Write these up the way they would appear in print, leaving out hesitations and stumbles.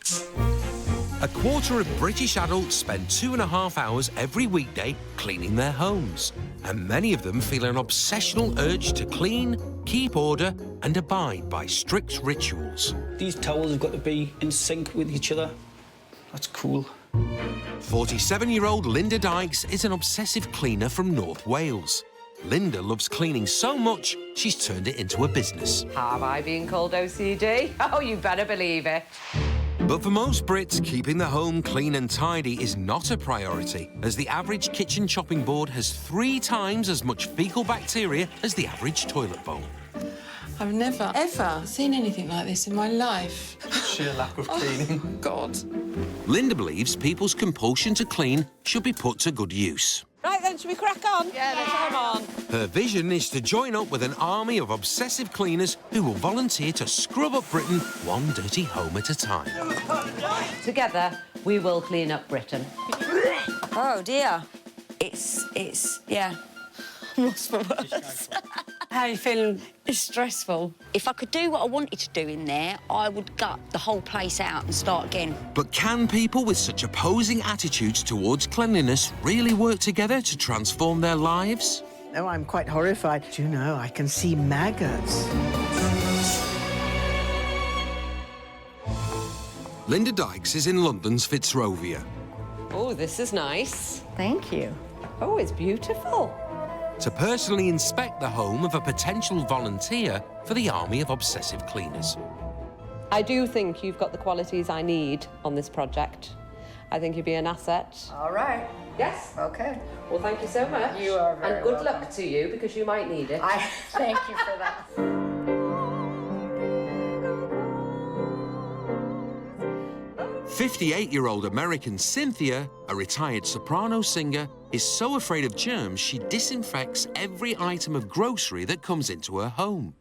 A quarter of British adults spend 2.5 hours every weekday cleaning their homes, and many of them feel an obsessional urge to clean, keep order, and abide by strict rituals. These towels have got to be in sync with each other. That's cool. 47-year-old Linda Dykes is an obsessive cleaner from North Wales. Linda loves cleaning so much, she's turned it into a business. Have I been called OCD? Oh, you better believe it. But for most Brits, keeping the home clean and tidy is not a priority, as the average kitchen chopping board has 3 times as much fecal bacteria as the average toilet bowl. I've never, ever seen anything like this in my life. Sheer lack of cleaning. Oh, God. Linda believes people's compulsion to clean should be put to good use. Right then, should we crack on? Yeah, let's come on. Her vision is to join up with an army of obsessive cleaners who will volunteer to scrub up Britain one dirty home at a time. Together, we will clean up Britain. Oh, dear. It's yeah. What's for worse? How are you feeling? It's stressful. If I could do what I wanted to do in there, I would gut the whole place out and start again. But can people with such opposing attitudes towards cleanliness really work together to transform their lives? Oh, I'm quite horrified. Do you know, I can see maggots. Linda Dykes is in London's Fitzrovia. Oh, this is nice. Thank you. Oh, it's beautiful. To personally inspect the home of a potential volunteer for the army of obsessive cleaners. I do think you've got the qualities I need on this project. I think you'd be an asset. All right. Yes? Okay. Well, thank you so much. You are very And good welcome. luck to you, because you might need it. I thank you for that. 58-year-old American Cynthia, a retired soprano singer, is so afraid of germs she disinfects every item of grocery that comes into her home.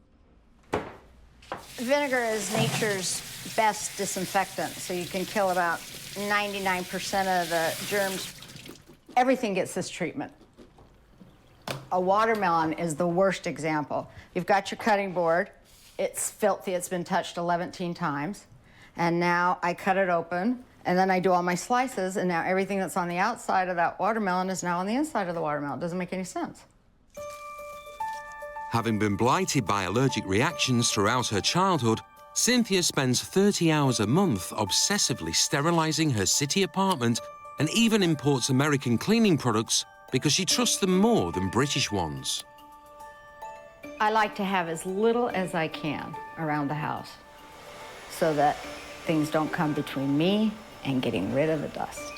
Vinegar is nature's best disinfectant, so you can kill about 99% of the germs. Everything gets this treatment. A watermelon is the worst example. You've got your cutting board. It's filthy. It's been touched 11 times. And now I cut it open, and then I do all my slices, and now everything that's on the outside of that watermelon is now on the inside of the watermelon. It doesn't make any sense. Having been blighted by allergic reactions throughout her childhood, Cynthia spends 30 hours a month obsessively sterilising her city apartment and even imports American cleaning products because she trusts them more than British ones. I like to have as little as I can around the house so that things don't come between me and getting rid of the dust.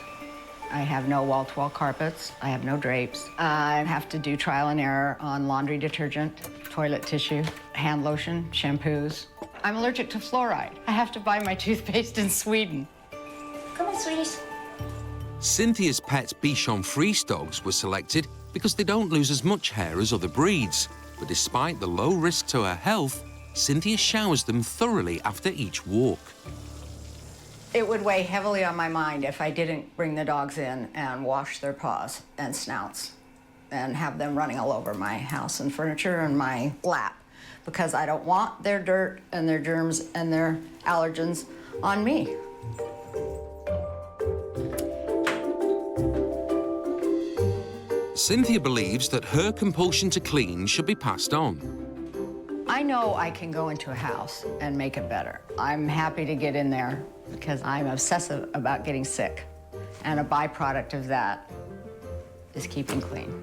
I have no wall-to-wall carpets. I have no drapes. I have to do trial and error on laundry detergent, toilet tissue, hand lotion, shampoos. I'm allergic to fluoride. I have to buy my toothpaste in Sweden. Come on, sweeties. Cynthia's pet Bichon Frise dogs were selected because they don't lose as much hair as other breeds. But despite the low risk to her health, Cynthia showers them thoroughly after each walk. It would weigh heavily on my mind if I didn't bring the dogs in and wash their paws and snouts and have them running all over my house and furniture and my lap, because I don't want their dirt and their germs and their allergens on me. Cynthia believes that her compulsion to clean should be passed on. I know I can go into a house and make it better. I'm happy to get in there because I'm obsessive about getting sick. And a byproduct of that is keeping clean.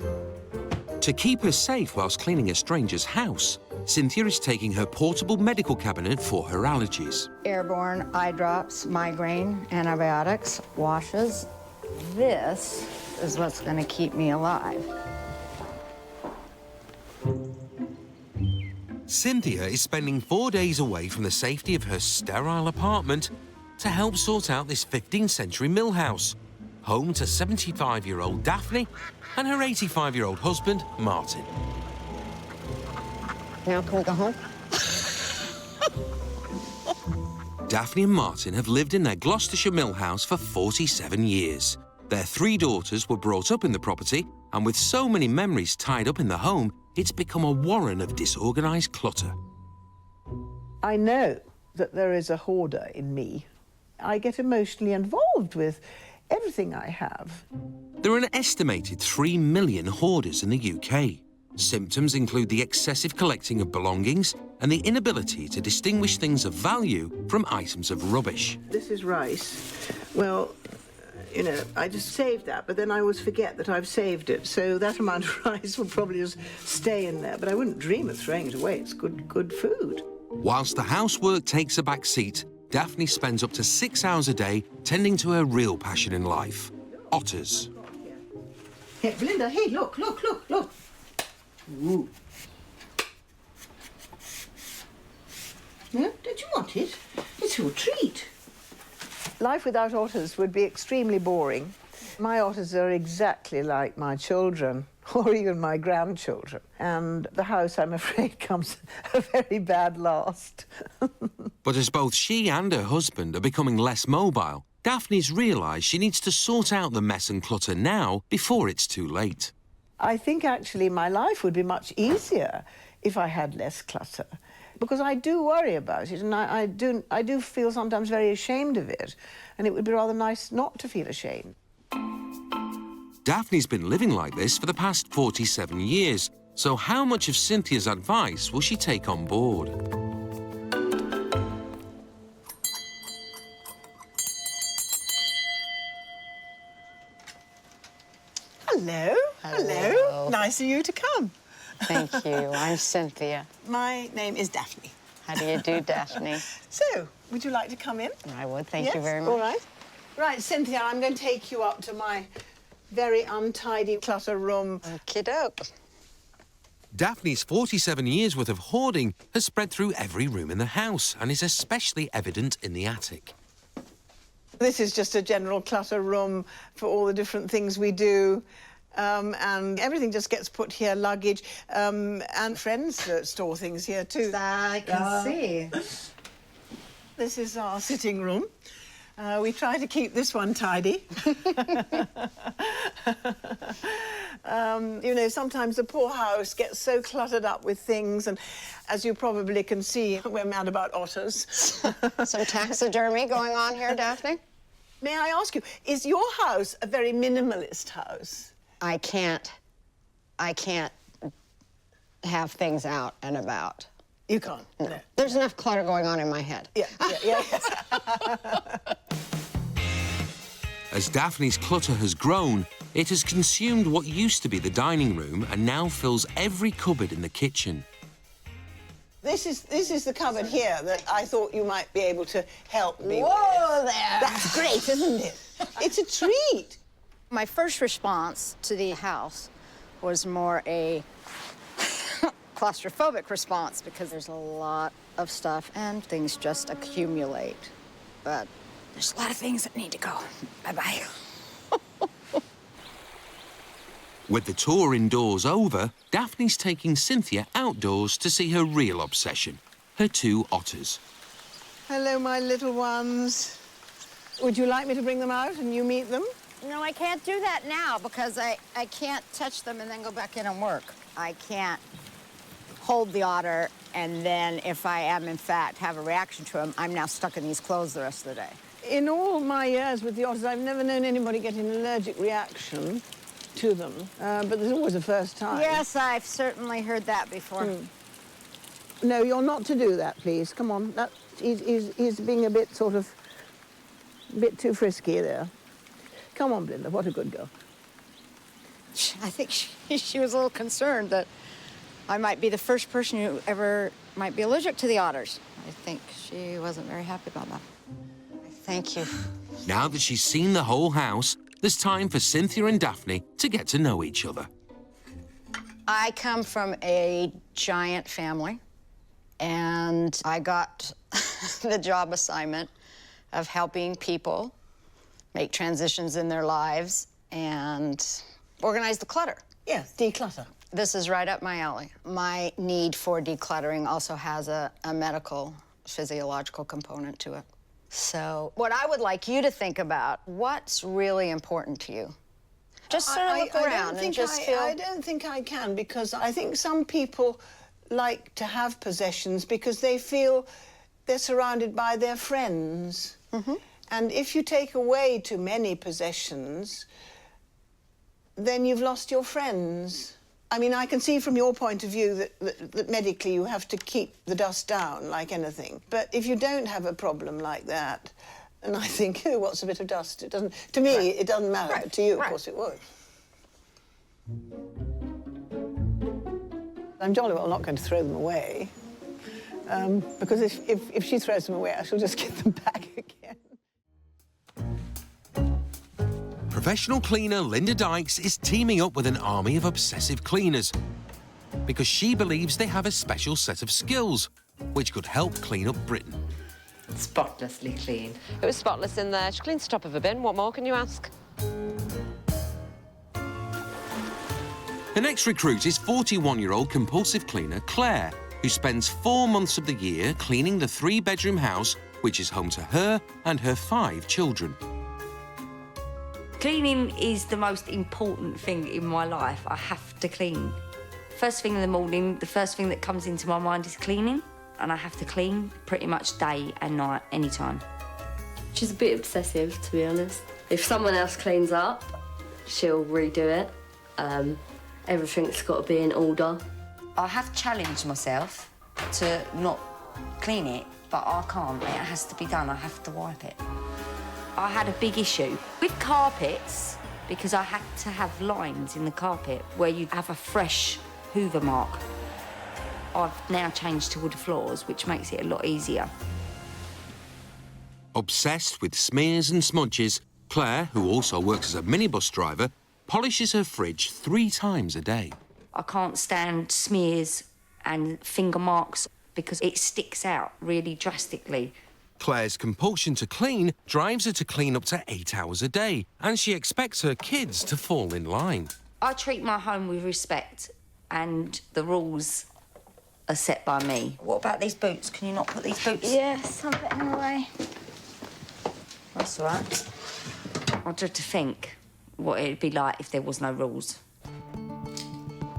To keep her safe whilst cleaning a stranger's house, Cynthia is taking her portable medical cabinet for her allergies. Airborne eye drops, migraine, antibiotics, washes. This is what's going to keep me alive. Cynthia is spending 4 days away from the safety of her sterile apartment to help sort out this 15th century mill house, home to 75-year-old Daphne and her 85-year-old husband, Martin. Now can we go home? Daphne and Martin have lived in their Gloucestershire mill house for 47 years. Their 3 daughters were brought up in the property, and with so many memories tied up in the home, it's become a warren of disorganised clutter. I know that there is a hoarder in me, I get emotionally involved with everything I have. There are an estimated 3 million hoarders in the UK. Symptoms include the excessive collecting of belongings and the inability to distinguish things of value from items of rubbish. This is rice. Well, you know, I just saved that, but then I always forget that I've saved it. So that amount of rice will probably just stay in there. But I wouldn't dream of throwing it away. It's good food. Whilst the housework takes a back seat, Daphne spends up to 6 hours a day tending to her real passion in life, otters. Hey, Belinda, hey, look. Ooh. No? Don't you want it? It's your treat. Life without otters would be extremely boring. My otters are exactly like my children, or even my grandchildren. And the house, I'm afraid, comes a very bad last. But as both she and her husband are becoming less mobile, Daphne's realised she needs to sort out the mess and clutter now before it's too late. I think actually my life would be much easier if I had less clutter, because I do worry about it, and I do feel sometimes very ashamed of it, and it would be rather nice not to feel ashamed. Daphne's been living like this for the past 47 years, so how much of Cynthia's advice will she take on board? Hello. Hello. Nice of you to come. Thank you. I'm Cynthia. My name is Daphne. How do you do, Daphne? So, would you like to come in? I would. Thank Yes? you very much. All right. Right, Cynthia, I'm going to take you up to my very untidy clutter room. Okey-doke. Daphne's 47 years' worth of hoarding has spread through every room in the house and is especially evident in the attic. This is just a general clutter room for all the different things we do. And everything just gets put here, luggage, and friends store things here too. I can see. This is our sitting room. We try to keep this one tidy. You know, sometimes the poor house gets so cluttered up with things, and as you probably can see, we're mad about otters. Some taxidermy going on here, Daphne? May I ask you, is your house a very minimalist house? I can't have things out and about. You can't? No. There's enough clutter going on in my head. Yeah. As Daphne's clutter has grown, it has consumed what used to be the dining room and now fills every cupboard in the kitchen. This is the cupboard here that I thought you might be able to help me with. Whoa there! That's great, isn't it? It's a treat. My first response to the house was more a claustrophobic response because there's a lot of stuff and things just accumulate. But there's a lot of things that need to go. Bye-bye. With the tour indoors over, Daphne's taking Cynthia outdoors to see her real obsession, her 2 otters. Hello, my little ones. Would you like me to bring them out and you meet them? No, I can't do that now because I can't touch them and then go back in and work. I can't hold the otter, and then if I am, in fact, have a reaction to him, I'm now stuck in these clothes the rest of the day. In all my years with the otters, I've never known anybody get an allergic reaction to them, but there's always a first time. Yes, I've certainly heard that before. No, you're not to do that, please. Come on. He's being a bit too frisky there. Come on, Belinda, what a good girl. I think she was a little concerned that I might be the first person who ever might be allergic to the otters. I think she wasn't very happy about that. Thank you. Now that she's seen the whole house, there's time for Cynthia and Daphne to get to know each other. I come from a giant family, and I got the job assignment of helping people make transitions in their lives and organize the clutter. Yes, declutter. This is right up my alley. My need for decluttering also has a medical, physiological component to it. So what I would like you to think about, what's really important to you? Just sort of look around and just feel... I don't think I can, because I think some people like to have possessions because they feel they're surrounded by their friends. And if you take away too many possessions, then you've lost your friends. I mean, I can see from your point of view that medically you have to keep the dust down like anything. But if you don't have a problem like that, and I think, oh, what's a bit of dust? It doesn't, to me, it doesn't matter. But to you, of course, it would. I'm jolly well not going to throw them away, because if she throws them away, I shall just get them back again. Professional cleaner Linda Dykes is teaming up with an army of obsessive cleaners because she believes they have a special set of skills which could help clean up Britain. Spotlessly clean. It was spotless in there. She cleans the top of a bin. What more can you ask? The next recruit is 41-year-old compulsive cleaner Claire, who spends 4 months of the year cleaning the 3-bedroom house, which is home to her and her 5 children. Cleaning is the most important thing in my life. I have to clean. First thing in the morning, the first thing that comes into my mind is cleaning, and I have to clean pretty much day and night, anytime. She's a bit obsessive, to be honest. If someone else cleans up, she'll redo it. Everything's got to be in order. I have challenged myself to not clean it, but I can't. It has to be done. I have to wipe it. I had a big issue with carpets because I had to have lines in the carpet where you have a fresh hoover mark. I've now changed to wood floors, which makes it a lot easier. Obsessed with smears and smudges, Claire, who also works as a minibus driver, polishes her fridge 3 times a day. I can't stand smears and finger marks because it sticks out really drastically. Claire's compulsion to clean drives her to clean up to 8 hours a day, and she expects her kids to fall in line. I treat my home with respect, and the rules are set by me. What about these boots? Can you not put these boots? Yes, I'm putting them away. That's all right. I dread to think what it'd be like if there was no rules.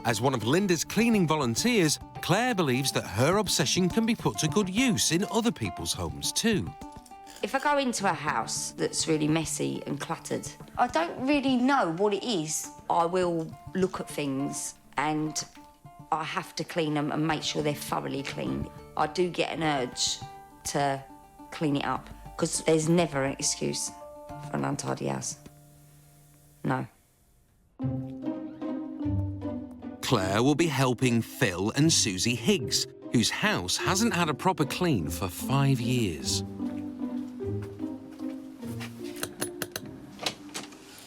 As one of Linda's cleaning volunteers, Claire believes that her obsession can be put to good use in other people's homes too. If I go into a house that's really messy and cluttered, I don't really know what it is. I will look at things and I have to clean them and make sure they're thoroughly clean. I do get an urge to clean it up because there's never an excuse for an untidy house. No. Claire will be helping Phil and Susie Higgs, whose house hasn't had a proper clean for 5 years.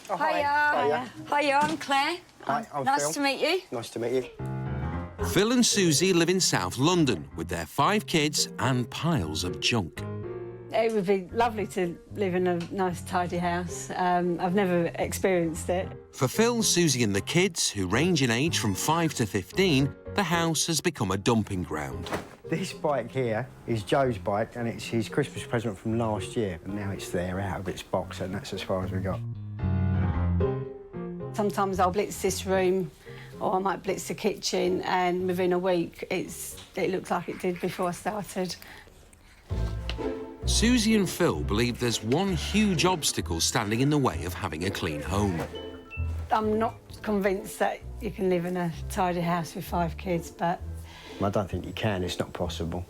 Oh, hiya. Hiya, I'm Claire. Hi, I'm nice Phil. to meet you. Nice to meet you. Phil and Susie live in South London with their 5 kids and piles of junk. It would be lovely to live in a nice, tidy house. I've never experienced it. For Phil, Susie and the kids, who range in age from 5 to 15, the house has become a dumping ground. This bike here is Joe's bike, and it's his Christmas present from last year. And now it's there, out of its box, and that's as far as we got. Sometimes I'll blitz this room, or I might blitz the kitchen, and within a week, it looks like it did before I started. Susie and Phil believe there's one huge obstacle standing in the way of having a clean home. I'm not convinced that you can live in a tidy house with 5 kids, but... I don't think you can. It's not possible.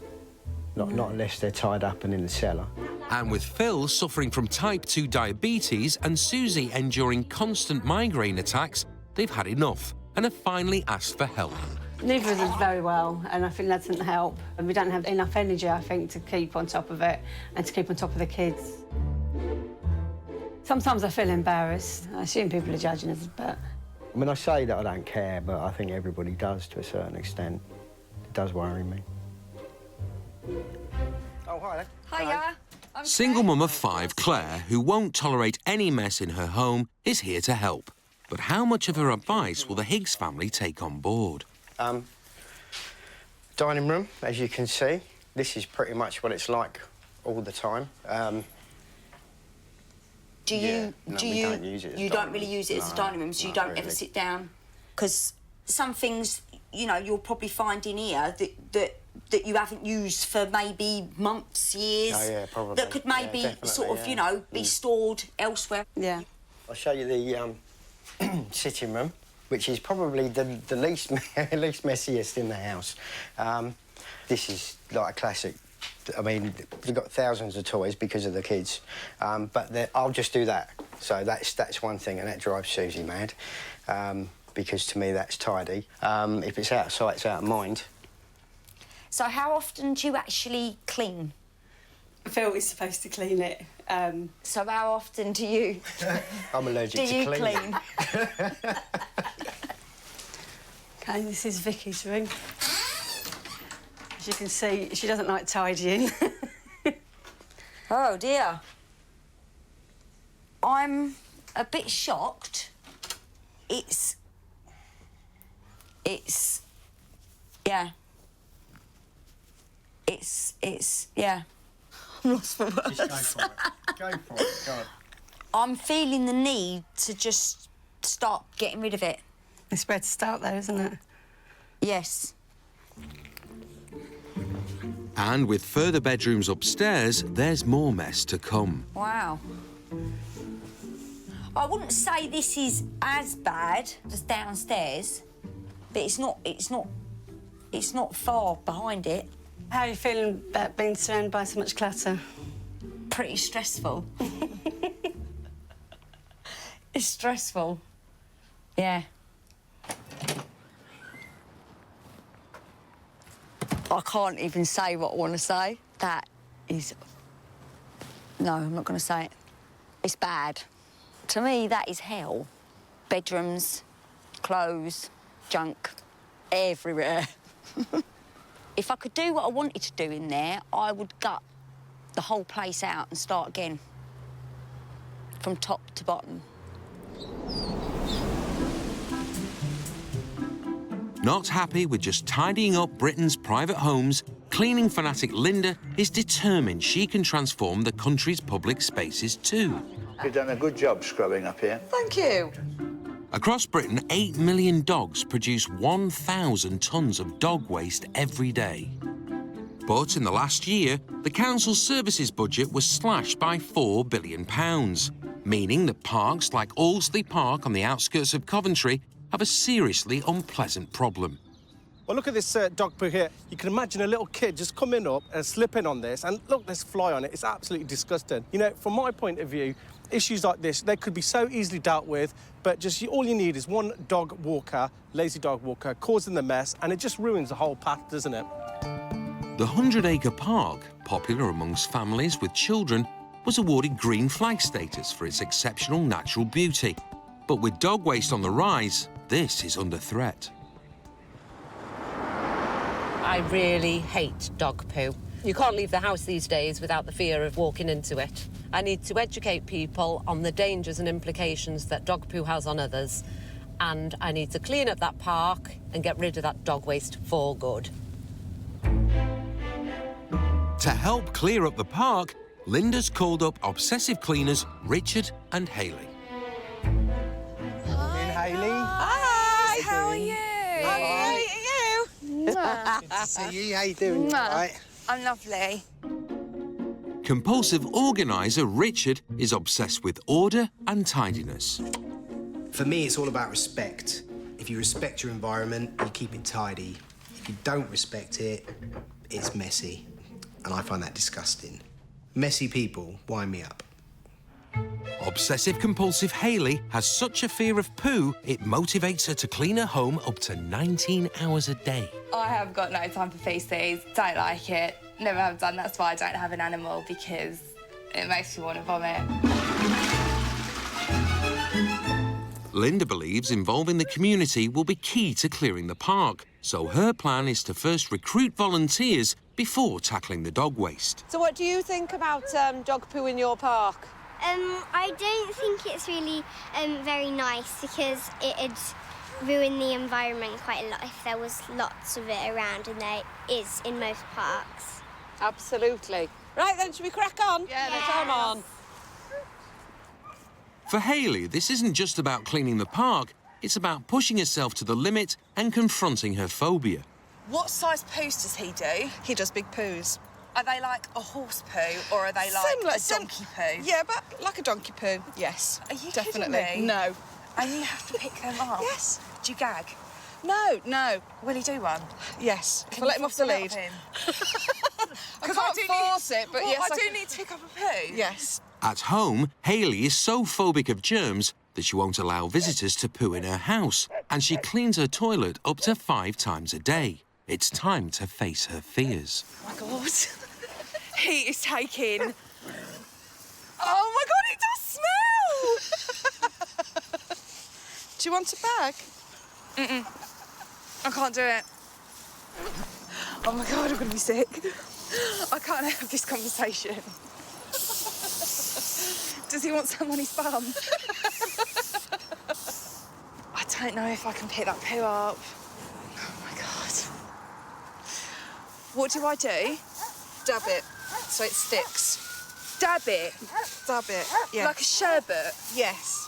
Not unless they're tied up and in the cellar. And with Phil suffering from type 2 diabetes and Susie enduring constant migraine attacks, they've had enough and have finally asked for help. Neither of us very well, and I think that doesn't help. And we don't have enough energy, I think, to keep on top of it and to keep on top of the kids. Sometimes I feel embarrassed. I assume people are judging us, but... I mean, I say that I don't care, but I think everybody does to a certain extent. It does worry me. Oh, hi there. Hiya. Single mum of 5, Claire, who won't tolerate any mess in her home, is here to help. But how much of her advice will the Higgs family take on board? Dining room, as you can see. This is pretty much what it's like all the time. Do you don't use it as you dining don't really room. use it as a No, dining room, so you not don't really. ever sit down? Because some things, you know, you'll probably find in here that that you haven't used for maybe months, years. Oh, yeah, probably. That could maybe sort of, you know, be stored elsewhere. Yeah. I'll show you the sitting room, which is probably the least least messiest in the house. This is like a classic. I mean, we've got thousands of toys because of the kids, but I'll just do that. So that's one thing, and that drives Susie mad, because to me that's tidy. If it's out of sight, it's out of mind. So how often do you actually clean? Phil is supposed to clean it. So how often do you... I'm allergic to cleaning. OK, this is Vicky's room. As you can see, she doesn't like tidying. Oh, dear. I'm a bit shocked. It's... yeah. Yeah. I'm lost for words. Just go for it. Go for it. Go on. I'm feeling the need to just start getting rid of it. It's where to start, though, isn't it? Yes. And with further bedrooms upstairs, there's more mess to come. Wow. I wouldn't say this is as bad as downstairs, but it's not far behind it. How are you feeling about being surrounded by so much clutter? Pretty stressful. It's stressful. Yeah. I can't even say what I want to say. That is... No, I'm not going to say it. It's bad. To me, that is hell. Bedrooms, clothes, junk, everywhere. If I could do what I wanted to do in there, I would gut the whole place out and start again. From top to bottom. Not happy with just tidying up Britain's private homes, cleaning fanatic Linda is determined she can transform the country's public spaces too. You've done a good job scrubbing up here. Thank you. Across Britain, 8 million dogs produce 1,000 tonnes of dog waste every day. But in the last year, the council's services budget was slashed by £4 billion, meaning that parks like Allesley Park on the outskirts of Coventry have a seriously unpleasant problem. Well, look at this dog poo here. You can imagine a little kid just coming up and slipping on this, and look, there's fly on it. It's absolutely disgusting. You know, from my point of view, issues like this, they could be so easily dealt with, but just all you need is one dog walker, lazy dog walker, causing the mess, and it just ruins the whole path, doesn't it? The 100-acre park, popular amongst families with children, was awarded green flag status for its exceptional natural beauty. But with dog waste on the rise, this is under threat. I really hate dog poo. You can't leave the house these days without the fear of walking into it. I need to educate people on the dangers and implications that dog poo has on others. And I need to clean up that park and get rid of that dog waste for good. To help clear up the park, Linda's called up Obsessive Cleaners Richard and Hayley. Hi, Hayley. Hi, how are you? I'm great, are you? Good to see you. How you doing? Right. I'm lovely. Compulsive organiser Richard is obsessed with order and tidiness. For me, it's all about respect. If you respect your environment, you keep it tidy. If you don't respect it, it's messy. And I find that disgusting. Messy people wind me up. Obsessive-compulsive Hayley has such a fear of poo, it motivates her to clean her home up to 19 hours a day. I have got no time for feces, don't like it, never have done. That's why I don't have an animal, because it makes me want to vomit. Linda believes involving the community will be key to clearing the park, so her plan is to first recruit volunteers before tackling the dog waste. So what do you think about dog poo in your park? I don't think it's really very nice, because it'd ruin the environment quite a lot if there was lots of it around, and there is in most parks. Absolutely. Right then, should we crack on? Yeah, let's come on. For Hayley, this isn't just about cleaning the park, it's about pushing herself to the limit and confronting her phobia. What size poos does he do? He does big poos. Are they like a horse poo or are they like a donkey poo? Yeah, but like a donkey poo, yes. Are you definitely? kidding me? No. And you have to pick them up? Yes. Do you gag? No, no. Will he do one? Yes. Can If I let him off the force it lead. out of him? I can't force it, but well, yes, I do need to pick up a poo. Yes. At home, Hayley is so phobic of germs that she won't allow visitors to poo in her house, and she cleans her toilet up to 5 times a day. It's time to face her fears. Oh, my God. He is taking... Oh, my God, it does smell! Do you want a bag? Mm-mm. I can't do it. Oh, my God, I'm going to be sick. I can't have this conversation. Does he want some on his bum? I don't know if I can pick that poo up. Oh, my God. What do I do? Dab it so it sticks. Dab it? Dab it, yeah. Like a sherbet? Yes.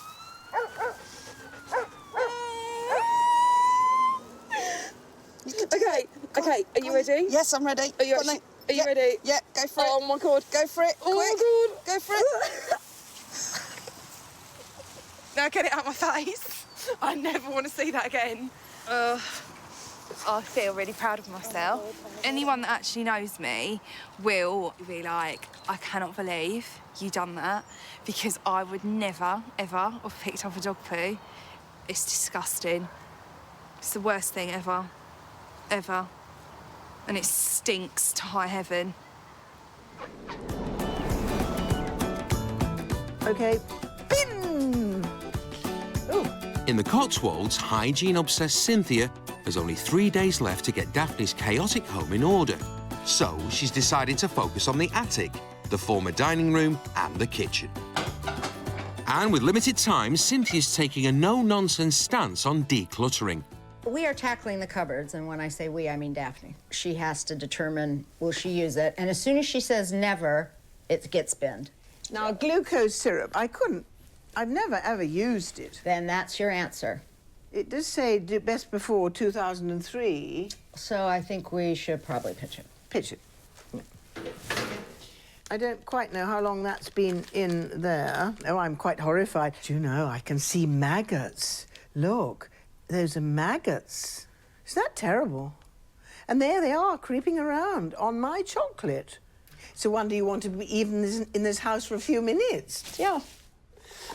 Okay, are you ready? Yes, I'm ready. Are you ready? Yeah, go for it. Oh, my God. Go for it, Oh, quick. my God. Go for it. Now get it out my face. I never want to see that again. I feel really proud of myself. Anyone that actually knows me will be like, I cannot believe you done that, because I would never, ever have picked up a dog poo. It's disgusting. It's the worst thing ever. Ever. And it stinks to high heaven. OK, bin! Ooh. In the Cotswolds, hygiene-obsessed Cynthia has only 3 days left to get Daphne's chaotic home in order. So she's decided to focus on the attic, the former dining room and the kitchen. And with limited time, Cynthia's taking a no-nonsense stance on decluttering. We are tackling the cupboards, and when I say we, I mean Daphne. She has to determine, will she use it? And as soon as she says never, it gets binned. Now, glucose syrup, I've never, ever used it. Then that's your answer. It does say do best before 2003. So I think we should probably pitch it. Pitch it. Yeah. I don't quite know how long that's been in there. Oh, I'm quite horrified. Do you know, I can see maggots. Look, those are maggots. Isn't that terrible? And there they are, creeping around on my chocolate. It's a wonder you want to be even in this house for a few minutes. Yeah.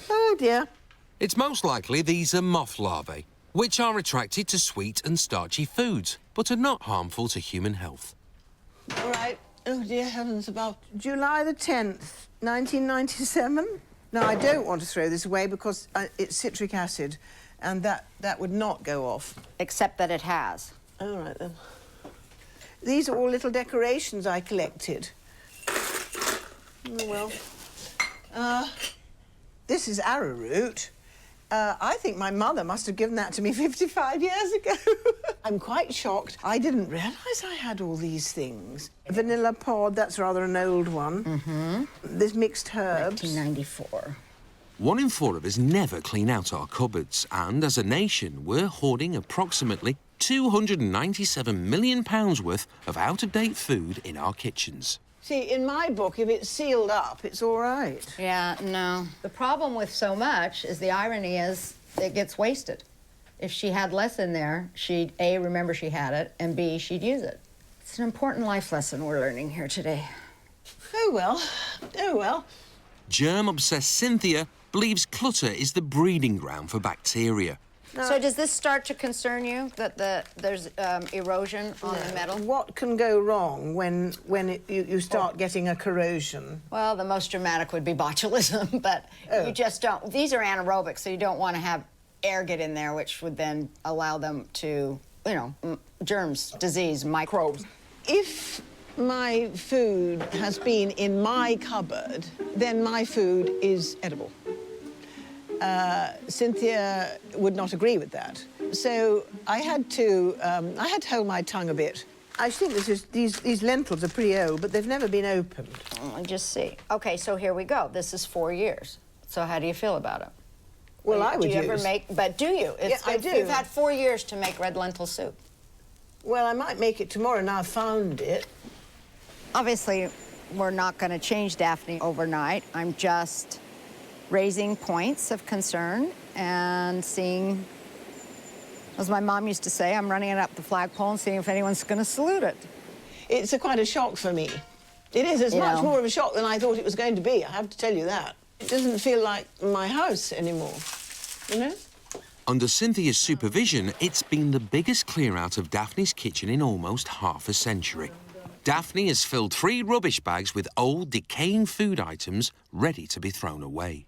Oh, dear. It's most likely these are moth larvae, which are attracted to sweet and starchy foods, but are not harmful to human health. All right. Oh, dear heavens, about July the 10th, 1997. Now, I don't want to throw this away because it's citric acid, and that would not go off. Except that it has. All right, then. These are all little decorations I collected. Oh, well. This is arrowroot. I think my mother must have given that to me 55 years ago. I'm quite shocked. I didn't realise I had all these things. Vanilla pod, that's rather an old one. Mm-hmm. There's mixed herbs. 1994. 1 in 4 of us never clean out our cupboards, and as a nation, we're hoarding approximately £297 million worth of out-of-date food in our kitchens. See, in my book, if it's sealed up, it's all right. Yeah, no. The problem with so much is the irony is it gets wasted. If she had less in there, she'd, A, remember she had it, and B, she'd use it. It's an important life lesson we're learning here today. Oh, well. Oh, well. Germ-obsessed Cynthia believes clutter is the breeding ground for bacteria. So does this start to concern you, that there's erosion on the metal? What can go wrong when you start getting a corrosion? Well, the most dramatic would be botulism, but you just don't. These are anaerobic, so you don't want to have air get in there, which would then allow them to, you know, germs, disease, microbes. If my food has been in my cupboard, then my food is edible. Cynthia would not agree with that. So I had to hold my tongue a bit. I think these lentils are pretty old, but they've never been opened. I'll just see. OK, so here we go. This is 4 years. So how do you feel about it? Well, I would Do you ever make... But do you? Yeah, I do. You've had 4 years to make red lentil soup. Well, I might make it tomorrow now I've found it. Obviously, we're not going to change Daphne overnight. I'm just raising points of concern and seeing, as my mom used to say, I'm running it up the flagpole and seeing if anyone's going to salute it. It's quite a shock for me. It is. It's much more of a shock than I thought it was going to be, I have to tell you that. It doesn't feel like my house anymore, you know? Under Cynthia's supervision, it's been the biggest clear-out of Daphne's kitchen in almost half a century. Daphne has filled 3 rubbish bags with old, decaying food items ready to be thrown away.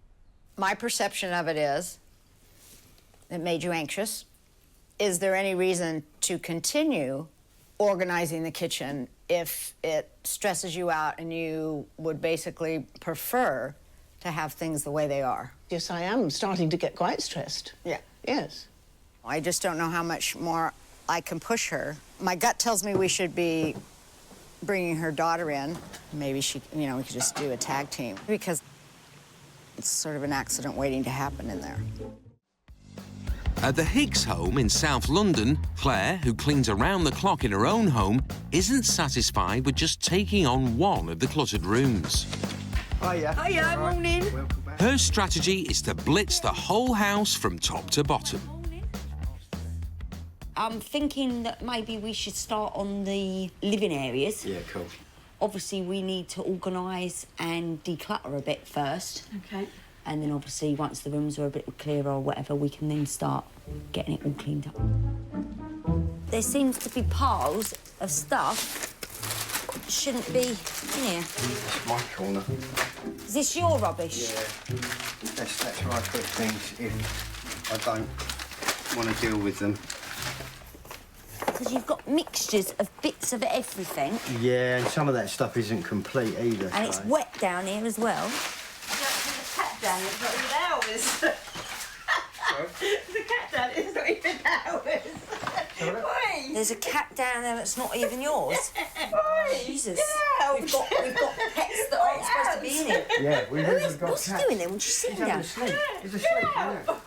My perception of it is, it made you anxious. Is there any reason to continue organizing the kitchen if it stresses you out and you would basically prefer to have things the way they are? Yes, I am starting to get quite stressed. Yeah. Yes. I just don't know how much more I can push her. My gut tells me we should be bringing her daughter in. Maybe she, you know, we could just do a tag team because it's sort of an accident waiting to happen in there. At the Higgs home in South London, Claire, who cleans around the clock in her own home, isn't satisfied with just taking on one of the cluttered rooms. Hiya. Hiya, morning. Her strategy is to blitz the whole house from top to bottom. I'm thinking that maybe we should start on the living areas. Yeah, cool. Obviously, we need to organise and declutter a bit first. OK. And then, obviously, once the rooms are a bit clearer or whatever, we can then start getting it all cleaned up. There seems to be piles of stuff that shouldn't be in here. It's my corner. Is this your rubbish? Yeah. That's where I put things if I don't want to deal with them. Because you've got mixtures of bits of everything. Yeah, and some of that stuff isn't complete either. And it's wet down here as well. The cat down is not even ours. The cat down is not even ours. Oi. There's a cat down there that's not even yours. Oi. Jesus. Get We've got pets that aren't supposed to be in here. Yeah, we've got cats. What's he doing there? Would you sit down? He's asleep, yeah. God.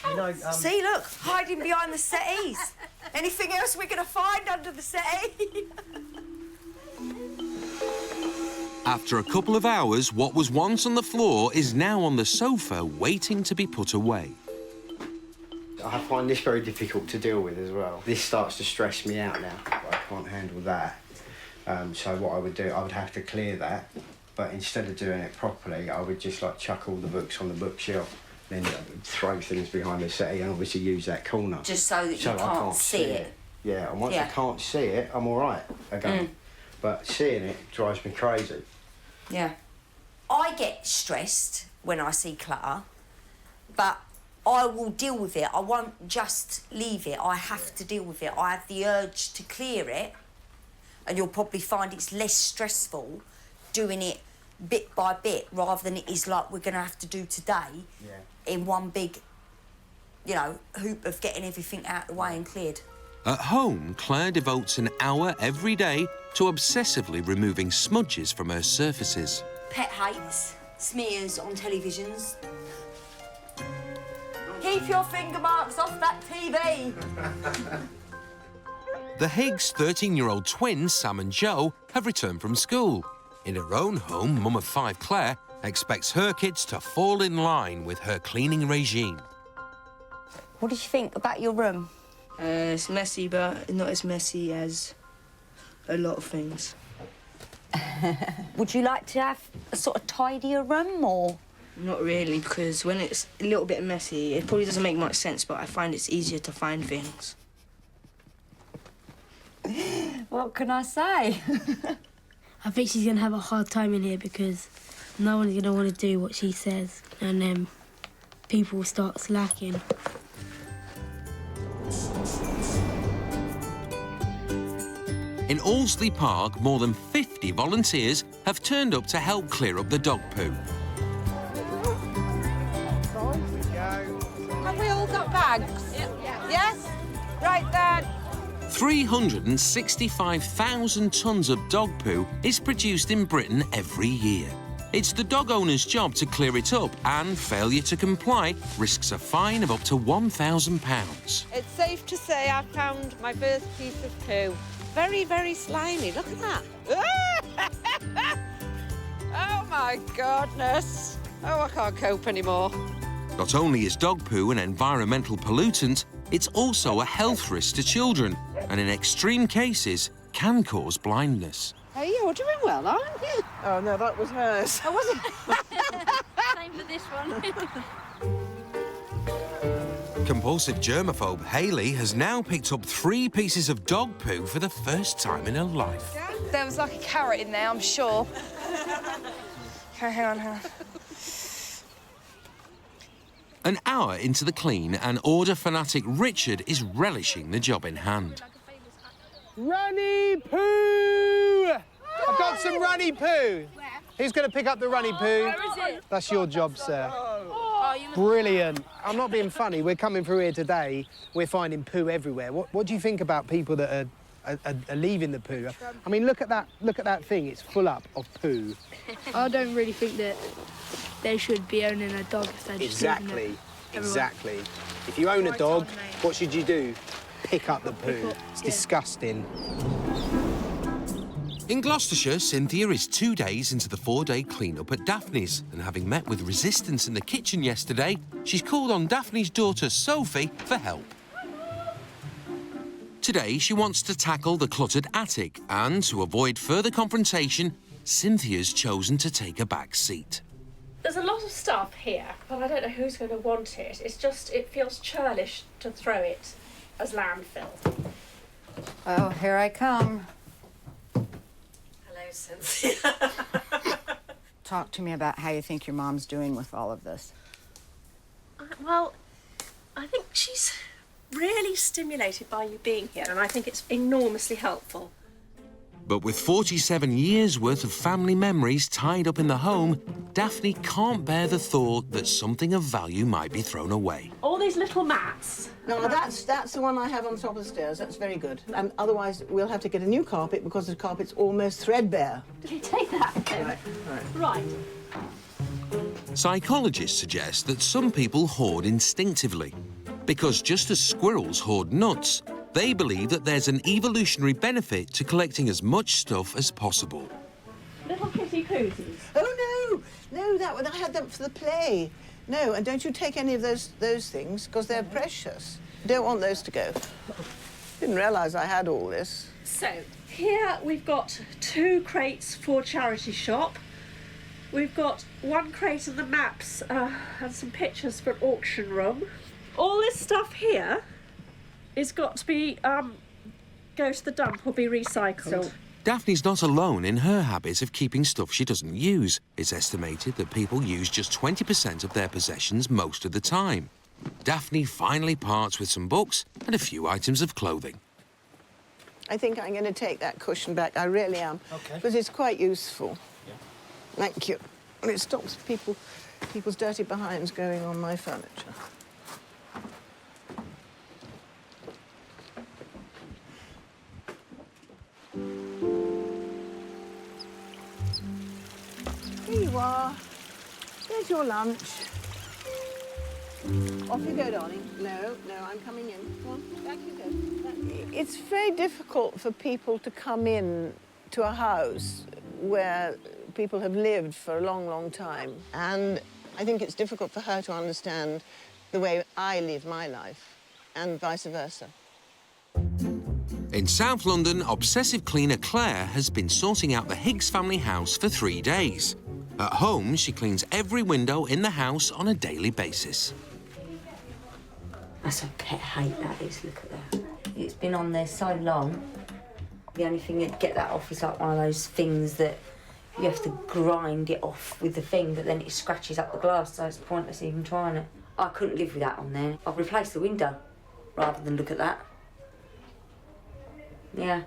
You know, See, look, hiding behind the settees. Anything else we're going to find under the settee? After a couple of hours, what was once on the floor is now on the sofa, waiting to be put away. I find this very difficult to deal with as well. This starts to stress me out now. I can't handle that. So what I would do, I would have to clear that, but instead of doing it properly, I would just like chuck all the books on the bookshelf, then throw things behind the settee and obviously use that corner. Just so that you can't see it. Yeah, and once I can't see it, I'm all right again. But seeing it drives me crazy. Yeah. I get stressed when I see clutter, but I will deal with it. I won't just leave it. I have to deal with it. I have the urge to clear it, and you'll probably find it's less stressful doing it bit by bit rather than it is like we're going to have to do today in one big, you know, hoop of getting everything out of the way and cleared. At home, Claire devotes an hour every day to obsessively removing smudges from her surfaces. Pet hates, smears on televisions. Keep your finger marks off that TV. The Higgs' 13-year-old twins, Sam and Joe, have returned from school. In her own home, mum of 5 Claire expects her kids to fall in line with her cleaning regime. What did you think about your room? It's messy, but not as messy as a lot of things. Would you like to have a sort of tidier room, or...? Not really, because when it's a little bit messy, it probably doesn't make much sense, but I find it's easier to find things. What can I say? I think she's going to have a hard time in here because no one's going to want to do what she says, and then people will start slacking. In Allesley Park, more than 50 volunteers have turned up to help clear up the dog poo. Have we all got bags? Yes? Right then. 365,000 tonnes of dog poo is produced in Britain every year. It's the dog owner's job to clear it up, and failure to comply risks a fine of up to £1,000. It's safe to say I found my first piece of poo. Very, very slimy. Look at that. Oh, my goodness. Oh, I can't cope anymore. Not only is dog poo an environmental pollutant, it's also a health risk to children, and in extreme cases can cause blindness. Hey, you're doing well, aren't you? Oh, no, that was hers. Oh, was it? Same for this one. Compulsive germaphobe Hayley has now picked up 3 pieces of dog poo for the first time in her life. There was like a carrot in there, I'm sure. Okay, hang on. An hour into the clean, and order fanatic Richard is relishing the job in hand. Runny poo! I've got some runny poo. Who's going to pick up the runny poo? Where is it? That's your job, sir. Oh, you... Brilliant. I'm not being funny. We're coming through here today. We're finding poo everywhere. What do you think about people that are leaving the poo? I mean, look at that thing. It's full up of poo. I don't really think that they should be owning a dog if they're just leaving it. Exactly. If you own a dog, what should you do? Pick up the poo. It's disgusting. In Gloucestershire, Cynthia is 2 days into the 4-day clean-up at Daphne's, and having met with resistance in the kitchen yesterday, she's called on Daphne's daughter, Sophie, for help. Today, she wants to tackle the cluttered attic, and to avoid further confrontation, Cynthia's chosen to take a back seat. There's a lot of stuff here, but I don't know who's going to want it. It's just, it feels churlish to throw it as landfill. Oh, here I come. Hello, Cynthia. Talk to me about how you think your mom's doing with all of this. Well, I think she's really stimulated by you being here, and I think it's enormously helpful. But with 47 years' worth of family memories tied up in the home, Daphne can't bear the thought that something of value might be thrown away. All these little mats. No, that's the one I have on top of the stairs. That's very good. And otherwise, we'll have to get a new carpet because the carpet's almost threadbare. Did you take that? Right. Psychologists suggest that some people hoard instinctively, because just as squirrels hoard nuts, they believe that there's an evolutionary benefit to collecting as much stuff as possible. Little kitty koozies. Oh, no, I had them for the play. No, and don't you take any of those things, because they're precious. Don't want those to go. Didn't realise I had all this. So, here we've got 2 crates for charity shop. We've got 1 crate of the maps and some pictures for an auction room. All this stuff here is got to be, go to the dump or be recycled. Daphne's not alone in her habit of keeping stuff she doesn't use. It's estimated that people use just 20% of their possessions most of the time. Daphne finally parts with some books and a few items of clothing. I think I'm going to take that cushion back. I really am. OK. Because it's quite useful. Yeah. Thank you. And it stops people's dirty behinds going on my furniture. Here you are. There's your lunch. Off you go, darling. No, I'm coming in. Come on, back you go. It's very difficult for people to come in to a house where people have lived for a long, long time. And I think it's difficult for her to understand the way I live my life, and vice versa. In South London, obsessive cleaner Claire has been sorting out the Higgs family house for 3 days. At home, she cleans every window in the house on a daily basis. That's a pet hate, that is. Look at that. It's been on there so long. The only thing to get that off is like one of those things that you have to grind it off with the thing, but then it scratches up the glass, so it's pointless even trying it. I couldn't live with that on there. I've replaced the window rather than look at that. Yeah.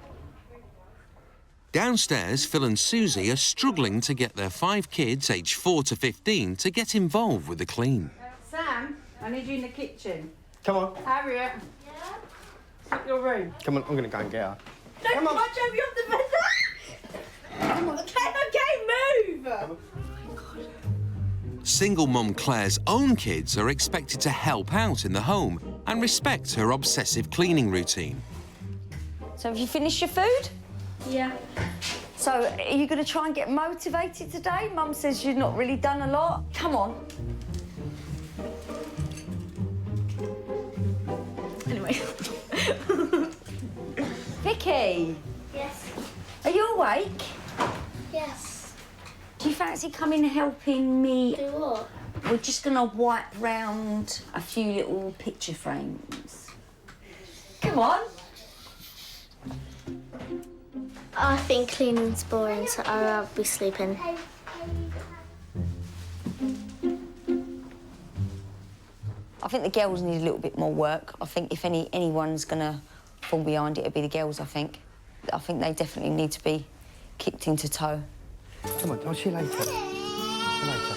Downstairs, Phil and Susie are struggling to get their 5 kids, aged 4 to 15, to get involved with the clean. Sam, I need you in the kitchen. Come on. Harriet. Yeah? Up your room. Come on, I'm going to go and get her. Don't come on. Jump you off the bed. Come on, okay, move. Come on. Single mum Claire's own kids are expected to help out in the home and respect her obsessive cleaning routine. So have you finished your food? Yeah. So are you going to try and get motivated today? Mum says you've not really done a lot. Come on. Anyway. Vicky. Yes. Are you awake? Yes. Do you fancy coming and helping me? Do what? We're just going to wipe round a few little picture frames. Come on. I think cleaning's boring, so I'll be sleeping. I think the girls need a little bit more work. I think if anyone's going to fall behind it, it'll be the girls, I think. I think they definitely need to be kicked into toe. Come on, I'll see you later. See you later.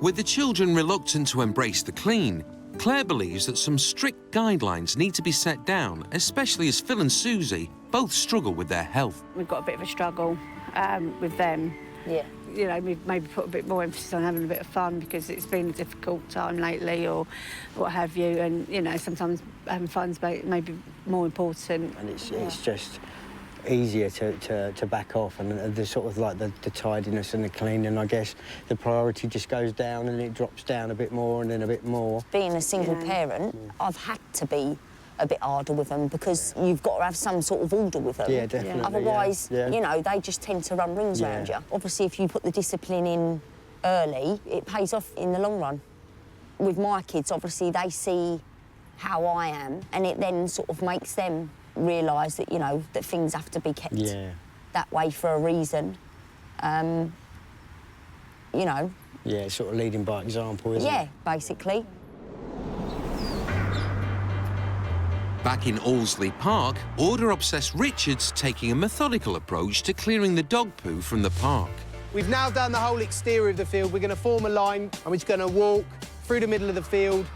With the children reluctant to embrace the clean, Claire believes that some strict guidelines need to be set down, especially as Phil and Susie both struggle with their health. We've got a bit of a struggle with them. Yeah. You know, we've maybe put a bit more emphasis on having a bit of fun because it's been a difficult time lately or what have you, and, you know, sometimes having fun's maybe more important. And it's just easier to back off, and the sort of like the tidiness and the cleaning, I guess the priority just goes down and it drops down a bit more and then a bit more. Being a single parent, I've had to be a bit harder with them because you've got to have some sort of order with them. Yeah, definitely. Otherwise, yeah. you know, they just tend to run rings around you. Obviously, if you put the discipline in early, it pays off in the long run. With my kids, obviously, they see how I am, and it then sort of makes them realise that, you know, that things have to be kept that way for a reason. You know. Yeah, sort of leading by example, isn't it? Yeah, basically. Back in Allesley Park, order-obsessed Richard's taking a methodical approach to clearing the dog poo from the park. We've now done the whole exterior of the field. We're going to form a line and we're just going to walk through the middle of the field,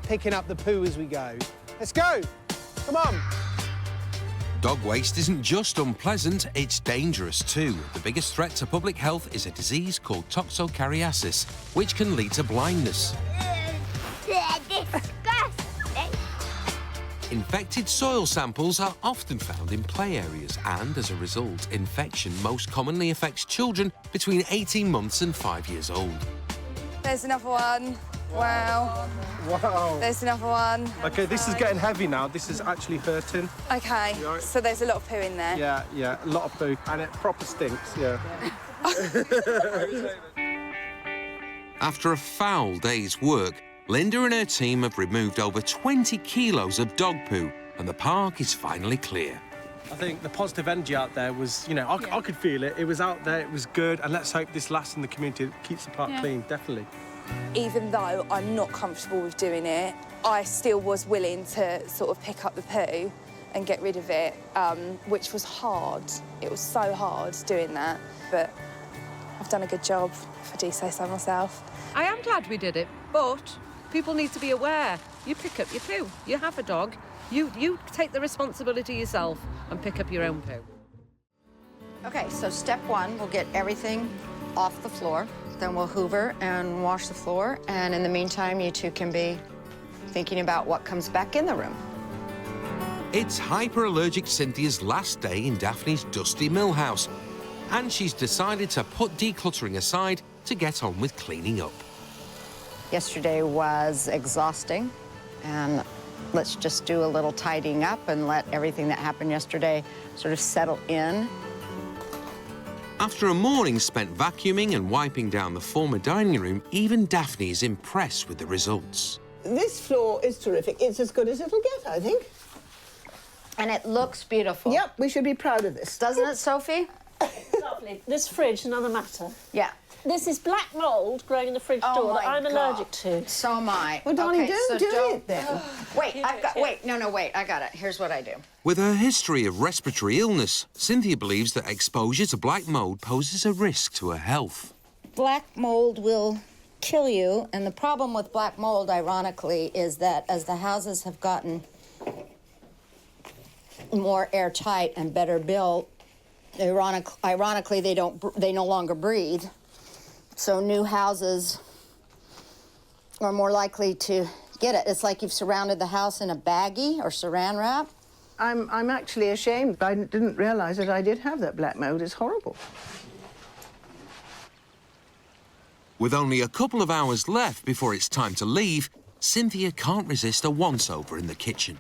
picking up the poo as we go. Let's go! Come on! Dog waste isn't just unpleasant, it's dangerous too. The biggest threat to public health is a disease called toxocariasis, which can lead to blindness. Infected soil samples are often found in play areas and, as a result, infection most commonly affects children between 18 months and 5 years old. There's another one. Wow. Wow. There's another one. OK, this is getting heavy now. This is actually hurting. OK, so there's a lot of poo in there. Yeah, a lot of poo. And it proper stinks, yeah. After a foul day's work, Linda and her team have removed over 20 kilos of dog poo, and the park is finally clear. I think the positive energy out there was, you know, I could feel it. It was out there, it was good, and let's hope this lasts in the community. It keeps the park clean, definitely. Even though I'm not comfortable with doing it, I still was willing to sort of pick up the poo and get rid of it, which was hard. It was so hard doing that, but I've done a good job, if I do say so myself. I am glad we did it, but people need to be aware. You pick up your poo. You have a dog. You take the responsibility yourself and pick up your own poo. Okay, so step one, we'll get everything off the floor. Then we'll hoover and wash the floor. And in the meantime, you two can be thinking about what comes back in the room. It's hyperallergic Cynthia's last day in Daphne's dusty mill house, and she's decided to put decluttering aside to get on with cleaning up. Yesterday was exhausting, and let's just do a little tidying up and let everything that happened yesterday sort of settle in. After a morning spent vacuuming and wiping down the former dining room, even Daphne is impressed with the results. This floor is terrific. It's as good as it'll get, I think. And it looks beautiful. Yep, we should be proud of this. Doesn't it, Sophie? Lovely. This fridge, another matter. Yeah. This is black mould growing in the fridge door that I'm allergic to. So am I. Well, darling, okay, don't so do it then. Wait, wait, I got it. Here's what I do. With her history of respiratory illness, Cynthia believes that exposure to black mould poses a risk to her health. Black mold will kill you, and the problem with black mold, ironically, is that as the houses have gotten more airtight and better built, Ironically, they no longer breed. So new houses are more likely to get it. It's like you've surrounded the house in a baggie or saran wrap. I'm actually ashamed. I didn't realise that I did have that black mold. It's horrible. With only a couple of hours left before it's time to leave, Cynthia can't resist a once-over in the kitchen.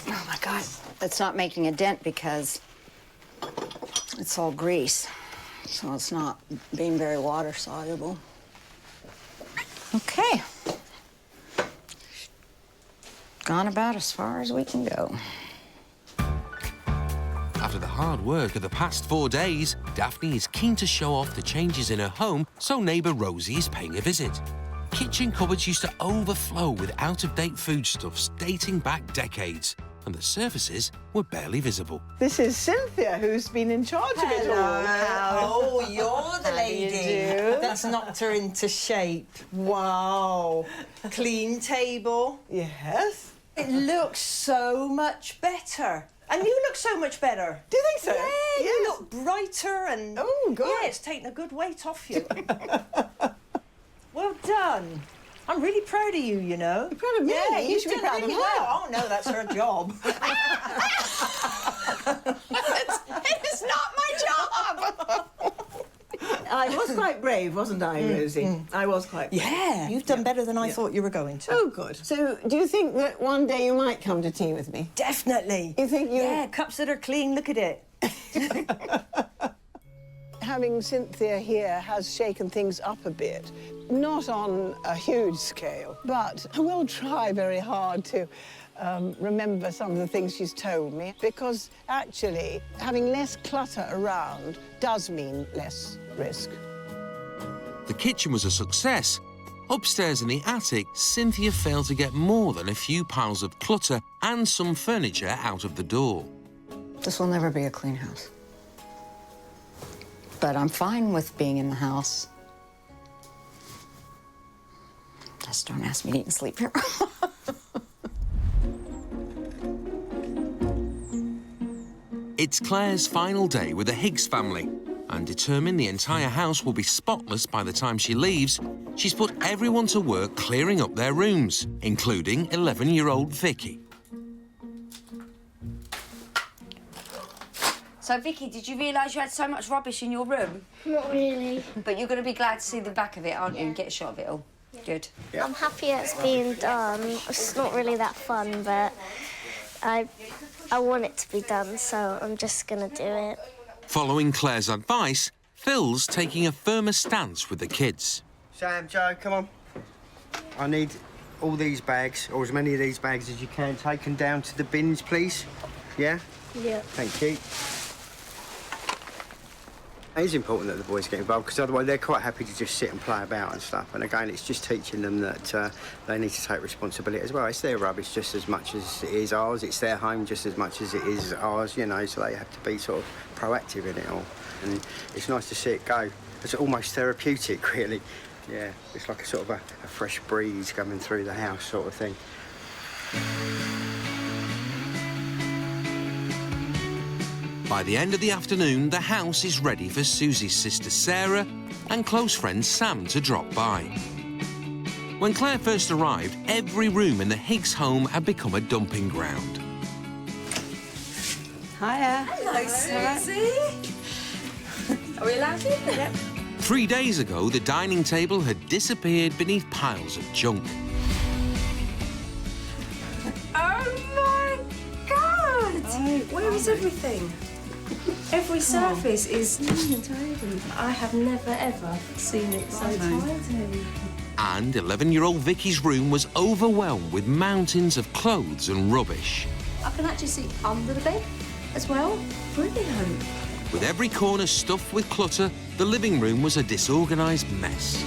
Oh, my God. It's not making a dent because it's all grease, so it's not being very water-soluble. Okay. Gone about as far as we can go. After the hard work of the past 4 days, Daphne is keen to show off the changes in her home, so neighbour Rosie is paying a visit. Kitchen cupboards used to overflow with out-of-date foodstuffs dating back decades, and the surfaces were barely visible. This is Cynthia, who's been in charge of it all. Oh, you're the lady that's knocked her into shape. Wow. Clean table. Yes. It looks so much better. And you look so much better. Do you think so? Yeah, yes. You look brighter and... Oh, good. Yeah, it's taken a good weight off you. Well done. I'm really proud of you, you know. You're proud of me? Yeah, You you've should be done proud of really her. well. Oh, no, that's her job. It's not my job! I was quite brave, wasn't I, Rosie? I was quite brave. Yeah, you've done better than I thought you were going to. Oh, good. So, do you think that one day you might come to tea with me? Definitely. You think you... Yeah, cups that are clean, look at it. Having Cynthia here has shaken things up a bit. Not on a huge scale, but I will try very hard to remember some of the things she's told me, because actually having less clutter around does mean less risk. The kitchen was a success. Upstairs in the attic, Cynthia failed to get more than a few piles of clutter and some furniture out of the door. This will never be a clean house. But I'm fine with being in the house. Just don't ask me to eat and sleep here. It's Claire's final day with the Higgs family, and determined the entire house will be spotless by the time she leaves, she's put everyone to work clearing up their rooms, including 11-year-old Vicky. So, Vicky, did you realise you had so much rubbish in your room? Not really. But you're going to be glad to see the back of it, aren't you, and get a shot of it all? Good. I'm happy it's being done. It's not really that fun, but I want it to be done, so I'm just going to do it. Following Claire's advice, Phil's taking a firmer stance with the kids. Sam, Joe, come on. I need all these bags, or as many of these bags as you can, taken down to the bins, please. Yeah? Yeah. Thank you. It is important that the boys get involved, because otherwise they're quite happy to just sit and play about and stuff. And again, it's just teaching them that they need to take responsibility as well. It's their rubbish just as much as it is ours. It's their home just as much as it is ours, you know, so they have to be sort of proactive in it all. And it's nice to see it go. It's almost therapeutic, really. Yeah, it's like a sort of a fresh breeze coming through the house sort of thing. By the end of the afternoon, the house is ready for Susie's sister Sarah and close friend Sam to drop by. When Claire first arrived, every room in the Higgs home had become a dumping ground. Hiya. Hello, Susie. Are we allowed in? Yep. 3 days ago, the dining table had disappeared beneath piles of junk. Oh, my God! Where is everything? Every surface is tidy. I have never, ever seen it so tidy. And 11-year-old Vicky's room was overwhelmed with mountains of clothes and rubbish. I can actually see under the bed as well. Brilliant. With every corner stuffed with clutter, the living room was a disorganised mess.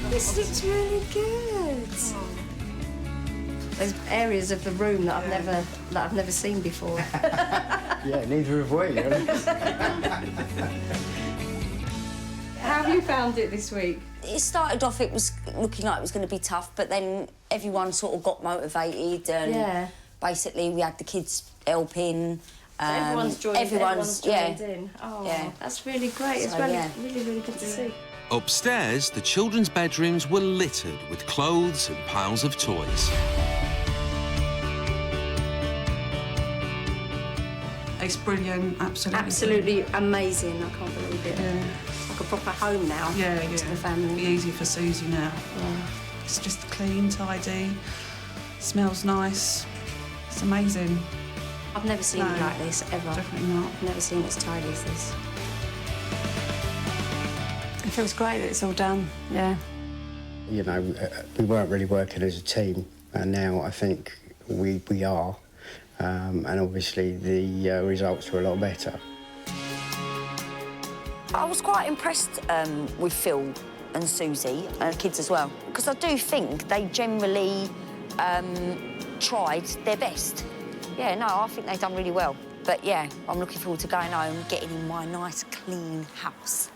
This looks really good. There's areas of the room that I've never seen before. Yeah, neither have we. How have you found it this week? It started off, it was looking like it was going to be tough, but then everyone sort of got motivated and basically we had the kids helping So everyone's joined, everyone's joined in. Oh, yeah. That's really great. It's So, really, yeah. really good to see. Upstairs, the children's bedrooms were littered with clothes and piles of toys. It's brilliant, absolutely. Absolutely amazing. I can't believe it. Yeah. It's like a proper home now Yeah, to the It'll family. be easy for Susie now. It's just clean, tidy, smells nice. It's amazing. I've never seen it like this, ever. Definitely not. I've never seen it as tidy as this. It feels great that it's all done, yeah. You know, we weren't really working as a team, and now I think we are. And obviously the results were a lot better. I was quite impressed with Phil and Susie and the kids as well, because I do think they generally tried their best. Yeah, no, I think they've done really well. But yeah, I'm looking forward to going home, getting in my nice, clean house.